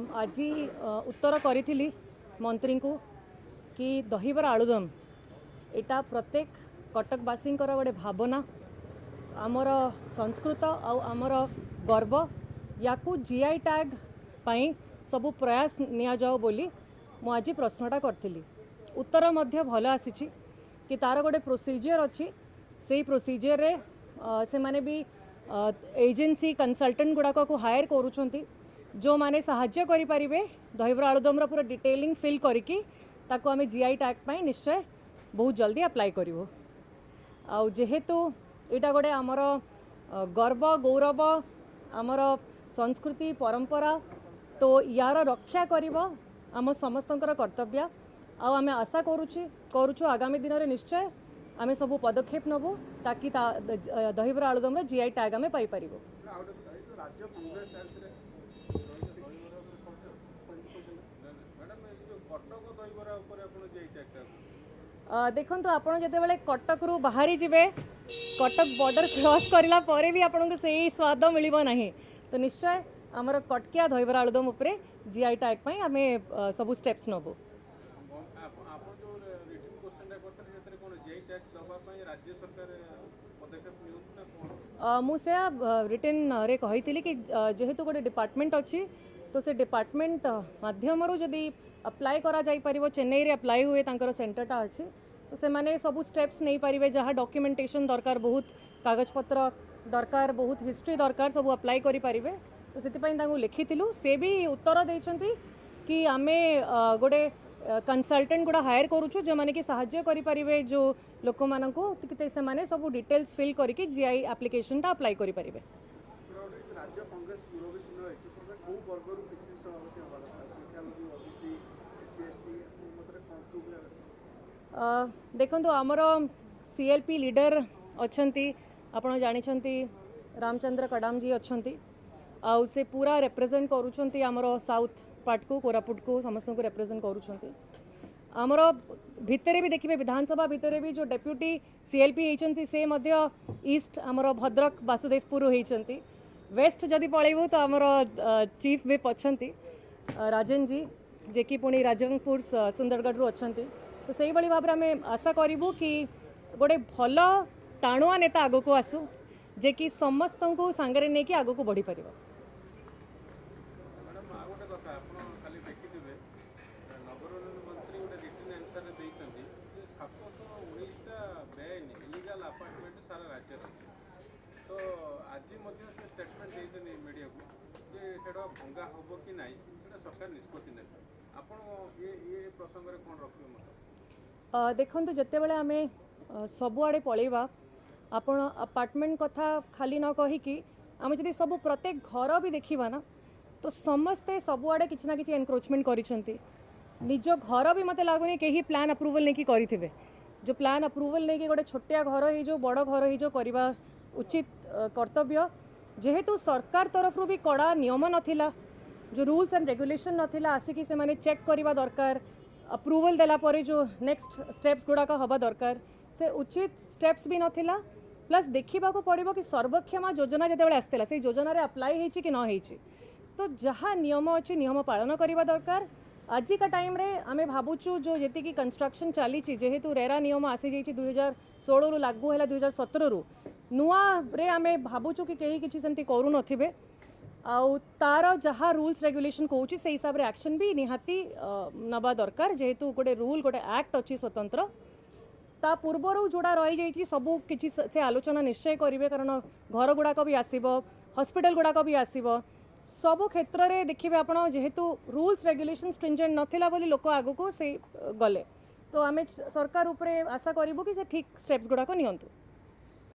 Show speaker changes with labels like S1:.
S1: आज उत्तर करी मंत्री को कि दहीबरा आलुदम एटा प्रत्येक कटकवासी गोटे भावना आमर संस्कृत आमर गर्व या जीआई टैग पाई सबु प्रयास निया जाओ बोली मु आज प्रश्नटा करी उत्तर मध्य भल आसी कि तार गोटे प्रोसीजर अच्छी से प्रोसीजर रे से माने भी एजेंसी कंसल्टेंट गुड़ाक को हायर करुँच जो माने साहाय्य करि परिबे दहीबरा आलुदम पूरा डिटेलिंग फिल करिकी ताको आमे जीआई टैग पाई निश्चय बहुत जल्दी अप्लाई करिवो। आउ जेहेतु एटा गोटे आमर गर्व गौरव आमर संस्कृति परंपरा तो यार रक्षा करिवो आम समस्तंकर कर्तव्य। आउ आमे आशा करुछु आगामी दिन में निश्चय आमे सब पदक्षेप नबु ताकि दहीबरा आलुदम जीआई टैग आमे पाई परिबो। देखो आपड़ जो कटक रू बाहरी जीवे कटक बॉर्डर क्रॉस करला परे भी आपन को सही स्वाद मिलिबो नहीं तो निश्चय आमर कटकिया दहीबरा आलुदम उपरे जीआई टैग पई आमे सब स्टेप्स नबो। मुझे रिटर्न रे कही कि जेहेतु गोटे डिपार्टमेंट अच्छी तो से डिपार्टमेंट माध्यम जदि अप्लाई करा जाई परिबो चेन्नई रे अप्लाई हुए तांकर सेंटरटा अच्छी तो से माने सब स्टेप्स नहीं पारिबे जहाँ डॉक्यूमेंटेशन दरकार बहुत कागज पत्र दरकार बहुत हिस्ट्री दरकार सब अप्लाई करि परिबे तो सेतिपई तांगु लिखिथिलु से भी उत्तर देइछंती कि आमे गोटे कंसल्टेंट गुड़ा हायर करूछु जो माने कि सहाय्य करि परिबे जो लोक मानकु किते से माने सब डिटेल्स फिल करिकि जीआई एप्लिकेशन टा अप्लाई करि परिबे।
S2: राज्य कांग्रेस
S1: देखो आमर सीएलपी लीडर अच्छी आपड़ जानी रामचंद्र कडाम जी अच्छी आउ से पूरा रिप्रेजेंट करुँच आमर साउथ पार्ट को कोरापुट को समस्त को रिप्रेजेंट करुँच आमर भितर भी देखिए विधानसभा भितर भी जो डेप्यूटी सीएलपी होती से मध्य ईस्ट आमर भद्रक वासुदेवपुर होती वेस्ट जदि पलैबू तो आमर चीफ व्हिप अच्छा राजन जी जे कि पुणी राजनपुर सुंदरगढ़ रू अच्छा तो से भाई भाव में आम आशा करूँ कि गोटे भल टाणुआ नेता आग को आसू जे कि समस्त को सांगरे नहीं कि आग को बढ़ी पार। देखो जिते बड़े आम सबुआड़े पलैबा आपण अपार्टमेंट कथा खाली न कहीकि आम जब सब प्रत्येक घर भी देखा ना तो समस्ते सबुआड़े किसी ना कि एनक्रोचमेंट करिसेंती निज घर भी मत लगुनि कहीं प्लान अप्रूवल नहीं करेंगे जो प्लान अप्रूवल नहीं गोटे छोटिया घर ही जो बड़ घर ही जो करवा उचित कर्तव्य जेहेतु सरकार तरफ भी कड़ा नियम नथिला जो रूल्स एंड रेगुलेशन नथिला आसिकी से माने चेक करवा दरकार अप्रूवल देला परे जो नेक्स्ट स्टेप्स गुड़ाक हवा दरकार से उचित स्टेप्स भी नथिला प्लस देखा पड़ो कि सर्वक्षमा योजना जिते आसला से योजना अप्लाई होती कि न होती तो जहाँ नियम अच्छी नियम पालन करवा दरकार। आज का टाइम रे आमे भावुचु जो जी कंस्ट्रक्शन चली जेहेतु रेरा नियम आसी जाइए 2016 रु लागू है 2017 रु नुआ रे आमे भावुचु कि कहीं किसी सेमती करू नथिबे आउ तार जहाँ रूल्स रेगुलेशन कहूँ से हिसाब रे एक्शन भी निहाती नबा दरकार जेहेतु गोटे रूल गोटे एक्ट अच्छी स्वतंत्र ता पूर्वर जोड़ा रही जाइए सबू किसी से आलोचना निश्चय करेंगे कारण घर गुड़ाक भी आसब हॉस्पिटल गुड़ाक भी आसब सबु क्षेत्र में देखिए आप जेहेतु रूल्स रेगुलेशन स्ट्रिंजेंट नथिला बोली लोक आगु को से गले तो आम सरकार उपरे आशा करूँ कि से ठीक स्टेप्स गुड़ाक नियंतु।